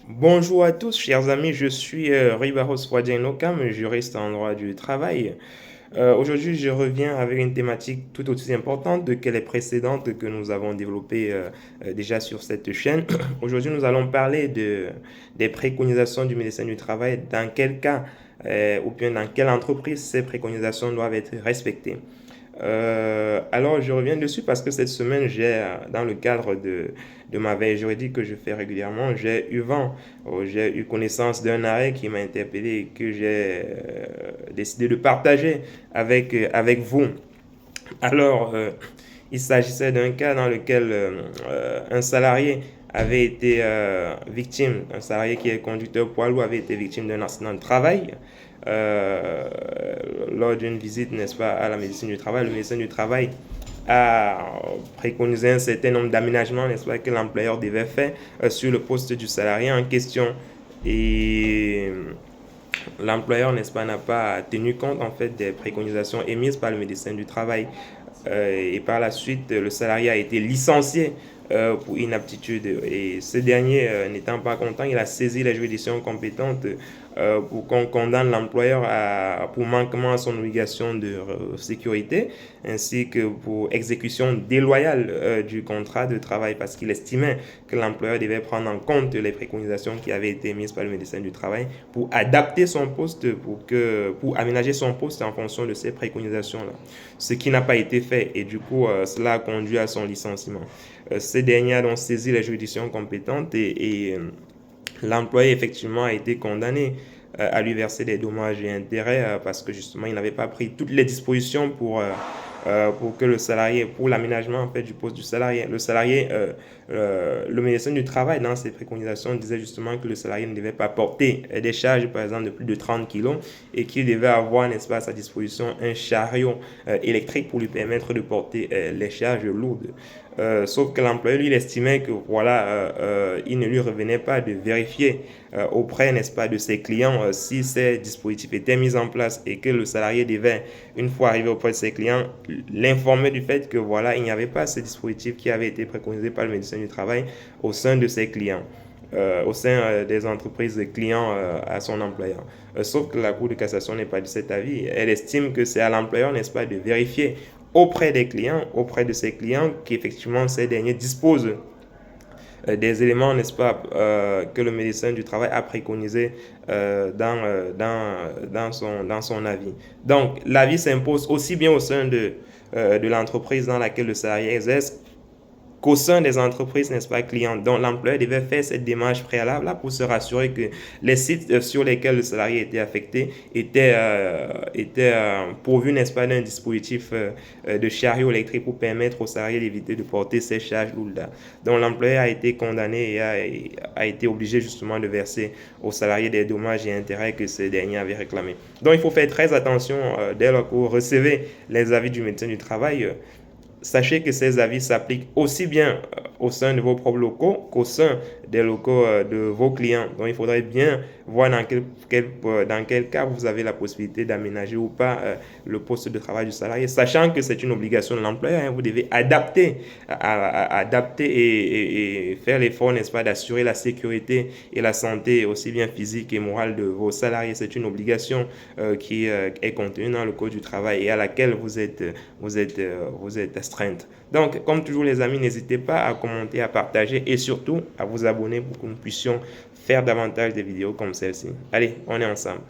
Bonjour à tous, chers amis, je suis Ribaros Wadjenokam, juriste en droit du travail. Aujourd'hui, je reviens avec une thématique tout aussi importante que les précédentes que nous avons développées déjà sur cette chaîne. Aujourd'hui, nous allons parler des préconisations du médecin du travail, dans quel cas ou bien dans quelle entreprise ces préconisations doivent être respectées. Alors, je reviens dessus parce que cette semaine, dans le cadre de ma veille juridique que je fais régulièrement, j'ai eu connaissance d'un arrêt qui m'a interpellé et que j'ai décidé de partager avec vous. Alors, il s'agissait d'un cas dans lequel un salarié avait été un salarié qui est conducteur poids lourd avait été victime d'un accident de travail euh, lors d'une visite, n'est-ce pas, à la médecine du travail. Le médecin du travail a préconisé un certain nombre d'aménagements, n'est-ce pas, que l'employeur devait faire sur le poste du salarié en question. Et l'employeur, n'est-ce pas, n'a pas tenu compte en fait des préconisations émises par le médecin du travail. Et par la suite, le salarié a été licencié pour inaptitude. Et ce dernier, n'étant pas content, il a saisi les juridictions compétentes pour qu'on condamne l'employeur pour manquement à son obligation de sécurité, ainsi que pour exécution déloyale du contrat de travail, parce qu'il estimait que l'employeur devait prendre en compte les préconisations qui avaient été mises par le médecin du travail pour adapter son poste, pour aménager son poste en fonction de ces préconisations-là. Ce qui n'a pas été fait, et du coup, cela a conduit à son licenciement. Ces derniers ont saisi les juridictions compétentes et l'employé effectivement a été condamné à lui verser des dommages et intérêts parce que justement il n'avait pas pris toutes les dispositions pour que le salarié, pour l'aménagement en fait du poste du salarié. Le médecin du travail dans ses préconisations disait justement que le salarié ne devait pas porter des charges par exemple de plus de 30 kilos et qu'il devait avoir, n'est-ce pas, à sa disposition un chariot électrique pour lui permettre de porter les charges lourdes. Sauf que l'employeur, lui, il estimait que voilà, il ne lui revenait pas de vérifier auprès, n'est-ce pas, de ses clients si ces dispositifs étaient mis en place et que le salarié devait, une fois arrivé auprès de ses clients, l'informer du fait que voilà, il n'y avait pas ce dispositif qui avait été préconisé par le médecin du travail au sein de ses clients. Au sein des entreprises clients à son employeur. Sauf que la Cour de cassation n'est pas de cet avis. Elle estime que c'est à l'employeur, n'est-ce pas, de vérifier auprès des clients, auprès de ses clients, qu'effectivement ces derniers disposent des éléments, n'est-ce pas, que le médecin du travail a préconisé dans son avis. Donc, l'avis s'impose aussi bien au sein de l'entreprise dans laquelle le salarié exerce qu'au sein des entreprises, n'est-ce pas, clients. Donc, l'employeur devait faire cette démarche préalable là pour se rassurer que les sites sur lesquels le salarié était affecté étaient pourvus, n'est-ce pas, d'un dispositif de chariot électrique pour permettre au salarié d'éviter de porter ses charges lourdes. Donc, l'employeur a été condamné et a été obligé justement de verser aux salariés des dommages et intérêts que ce dernier avait réclamés. Donc, il faut faire très attention dès lors que vous recevez les avis du médecin du travail. Sachez que ces avis s'appliquent aussi bien au sein de vos propres locaux qu'au sein des locaux de vos clients. Donc, il faudrait bien voir dans quel cas vous avez la possibilité d'aménager ou pas le poste de travail du salarié, sachant que c'est une obligation de l'employeur. Hein, vous devez adapter et faire l'effort, n'est-ce pas, d'assurer la sécurité et la santé aussi bien physique et morale de vos salariés. C'est une obligation qui est contenue dans le Code du travail et à laquelle vous êtes astreinte. Donc, comme toujours les amis, n'hésitez pas à commenter, à partager et surtout à vous abonner pour que nous puissions faire davantage de vidéos comme celle-ci. Allez, on est ensemble.